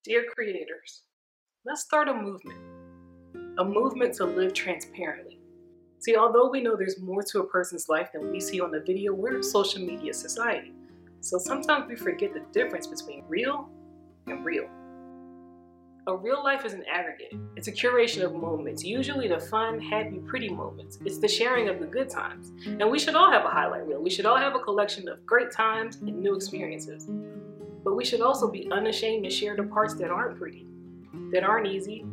Dear creators, let's start a movement to live transparently. See, although we know there's more to a person's life than we see on the video, we're a social media society. So sometimes we forget the difference between real and real. A real life is an aggregate. It's a curation of moments, usually the fun, happy, pretty moments. It's the sharing of the good times. And we should all have a highlight reel. We should all have a collection of great times and new experiences. But we should also be unashamed to share the parts that aren't pretty, that aren't easy,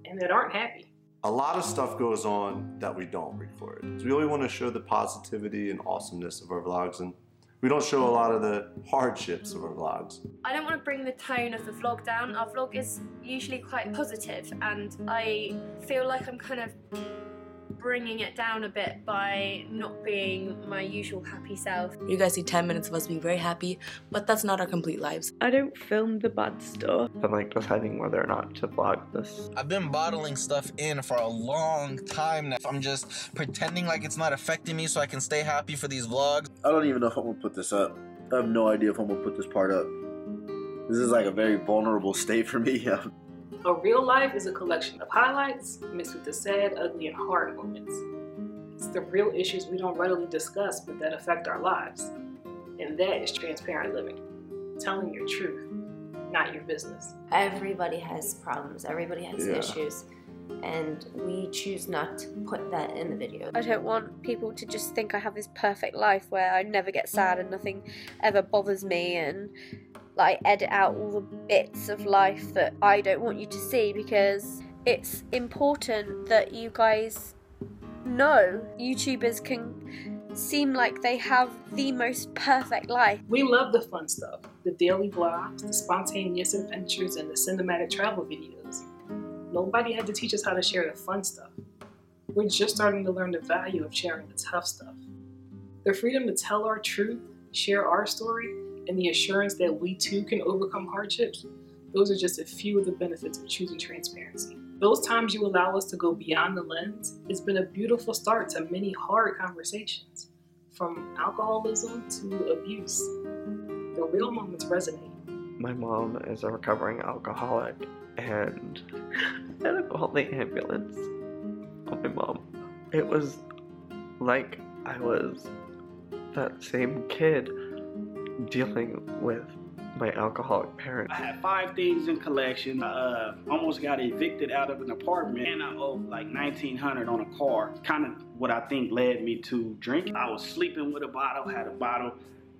and that aren't happy. A lot of stuff goes on that we don't record. So we only want to show the positivity and awesomeness of our vlogs, and we don't show a lot of the hardships of our vlogs. I don't want to bring the tone of the vlog down. Our vlog is usually quite positive, and I feel like I'm kind of bringing it down a bit by not being my usual happy self. You guys see 10 minutes of us being very happy, but that's not our complete lives. I don't film the bad stuff. I'm like deciding whether or not to vlog this. I've been bottling stuff in for a long time now. I'm just pretending like it's not affecting me so I can stay happy for these vlogs. I don't even know if I'm gonna put this up. I have no idea if I'm gonna put this part up. This is like a very vulnerable state for me. A real life is a collection of highlights mixed with the sad, ugly, and hard moments. It's the real issues we don't readily discuss but that affect our lives. And that is transparent living. Telling your truth, not your business. Everybody has problems, everybody has issues, and we choose not to put that in the video. I don't want people to just think I have this perfect life where I never get sad and nothing ever bothers me, and like edit out all the bits of life that I don't want you to see, because it's important that you guys know YouTubers can seem like they have the most perfect life. We love the fun stuff, the daily vlogs, the spontaneous adventures, and the cinematic travel videos. Nobody had to teach us how to share the fun stuff. We're just starting to learn the value of sharing the tough stuff. The freedom to tell our truth, share our story, and the assurance that we too can overcome hardships, those are just a few of the benefits of choosing transparency. Those times you allow us to go beyond the lens, it's been a beautiful start to many hard conversations, from alcoholism to abuse. The real moments resonate. My mom is a recovering alcoholic, and I had to call the ambulance on my mom. It was like I was that same kid dealing with my alcoholic parent. I had 5 things in collection. I almost got evicted out of an apartment, and I owed like $1,900 on a car. Kind of what I think led me to drinking. I was sleeping with a bottle, had a bottle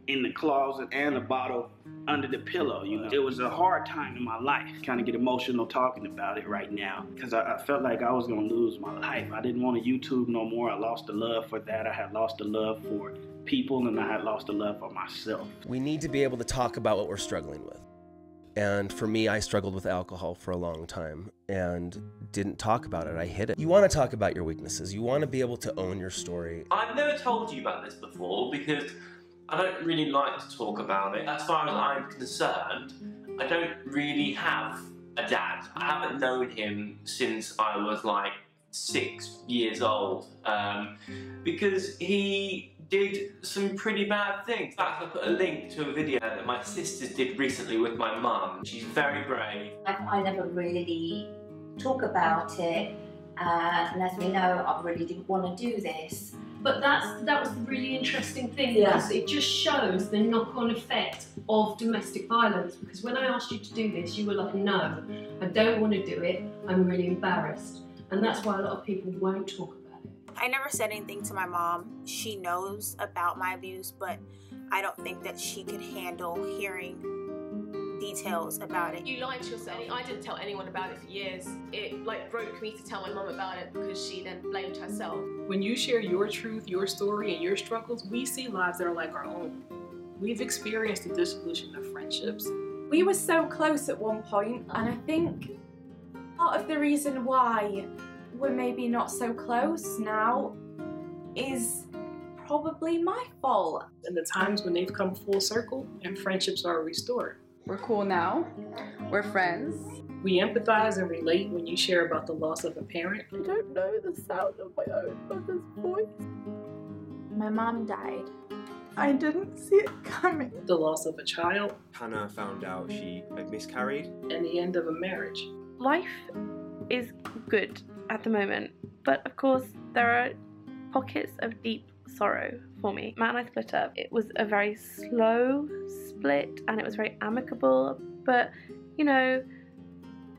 in the closet and a bottle under the pillow, you know. It was a hard time in my life. Kind of get emotional talking about it right now, because I felt like I was gonna lose my life. I didn't want to YouTube no more. I lost the love for that. I had lost the love for people, and I had lost the love for myself. We need to be able to talk about what we're struggling with. And for me, I struggled with alcohol for a long time and didn't talk about it. I hid it. You want to talk about your weaknesses. You want to be able to own your story. I've never told you about this before because I don't really like to talk about it. As far as I'm concerned, I don't really have a dad. I haven't known him since I was like 6 years old because he did some pretty bad things. In fact, I put a link to a video that my sisters did recently with my mum. She's very brave. I never really talk about it and let me know I really didn't want to do this. But that was the really interesting thing, because it just shows the knock-on effect of domestic violence. Because when I asked you to do this, you were like, no, I don't want to do it, I'm really embarrassed. And that's why a lot of people won't talk about it. I never said anything to my mom. She knows about my abuse, but I don't think that she could handle hearing details about it. You lied to yourself. I didn't tell anyone about it for years. It like broke me to tell my mum about it because she then blamed herself. When you share your truth, your story, and your struggles, we see lives that are like our own. We've experienced the dissolution of friendships. We were so close at one point, and I think part of the reason why we're maybe not so close now is probably my fault. And the times when they've come full circle and friendships are restored. We're cool now. We're friends. We empathize and relate when you share about the loss of a parent. I don't know the sound of my own mother's voice. My mom died I didn't see it coming. The loss of a child. Hannah found out she had miscarried. And the end of a marriage. Life is good at the moment, but of course there are pockets of deep sorrow for me. Matt and I split up. It was a very slow split and it was very amicable, but you know,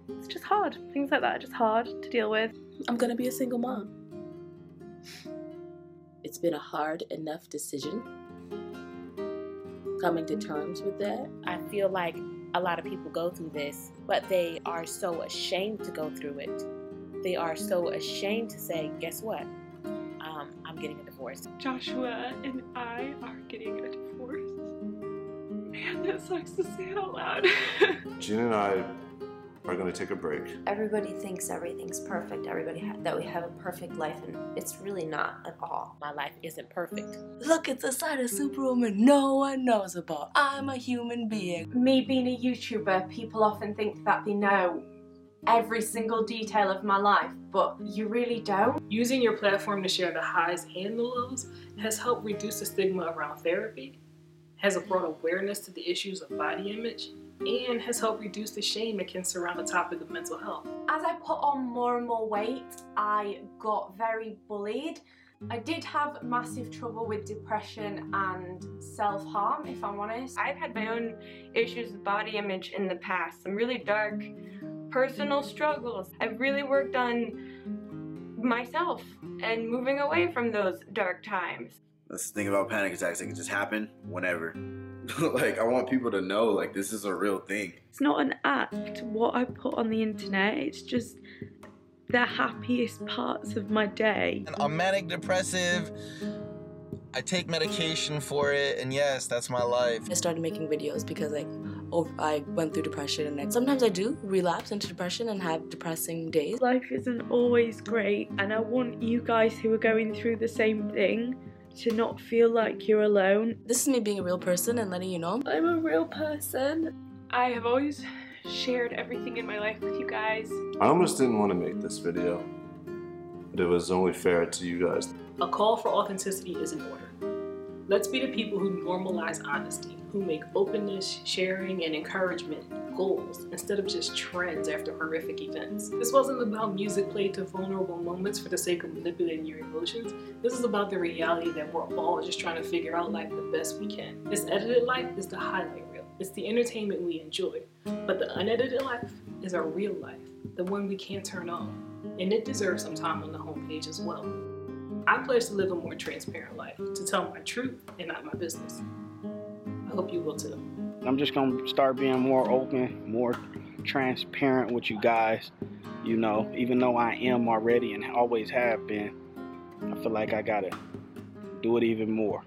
it's just hard. Things like that are just hard to deal with. I'm gonna be a single mom. It's been a hard enough decision coming to terms with that. I feel like a lot of people go through this, but they are so ashamed to go through it. They are so ashamed to say, guess what? I'm getting a divorce. Joshua and I are getting a divorce. Man, that sucks to say it out loud. Gina and I are going to take a break. Everybody thinks everything's perfect. That we have a perfect life, and it's really not at all. My life isn't perfect. Look at the side of Superwoman no one knows about. I'm a human being. Me being a YouTuber, people often think that they know every single detail of my life, but you really don't. Using your platform to share the highs and the lows has helped reduce the stigma around therapy, has brought awareness to the issues of body image, and has helped reduce the shame that can surround the topic of mental health. As I put on more and more weight, I got very bullied. I did have massive trouble with depression and self-harm, if I'm honest. I've had my own issues with body image in the past, some really dark personal struggles. I've really worked on myself and moving away from those dark times. That's the thing about panic attacks, they can just happen whenever. Like, I want people to know, like, this is a real thing. It's not an act, what I put on the internet, it's just the happiest parts of my day. I'm manic depressive, I take medication for it, and yes, that's my life. I started making videos because I went through depression, and sometimes I do relapse into depression and have depressing days. Life isn't always great, and I want you guys who are going through the same thing to not feel like you're alone. This is me being a real person and letting you know. I'm a real person. I have always shared everything in my life with you guys. I almost didn't want to make this video, but it was only fair to you guys. A call for authenticity is in order. Let's be the people who normalize honesty, who make openness, sharing, and encouragement goals instead of just trends after horrific events. This wasn't about music played to vulnerable moments for the sake of manipulating your emotions. This is about the reality that we're all just trying to figure out life the best we can. This edited life is the highlight reel. It's the entertainment we enjoy. But the unedited life is our real life, the one we can't turn on. And it deserves some time on the homepage as well. I pledge to live a more transparent life, to tell my truth and not my business. I hope you will too. I'm just gonna start being more open, more transparent with you guys. You know, even though I am already and always have been, I feel like I gotta do it even more.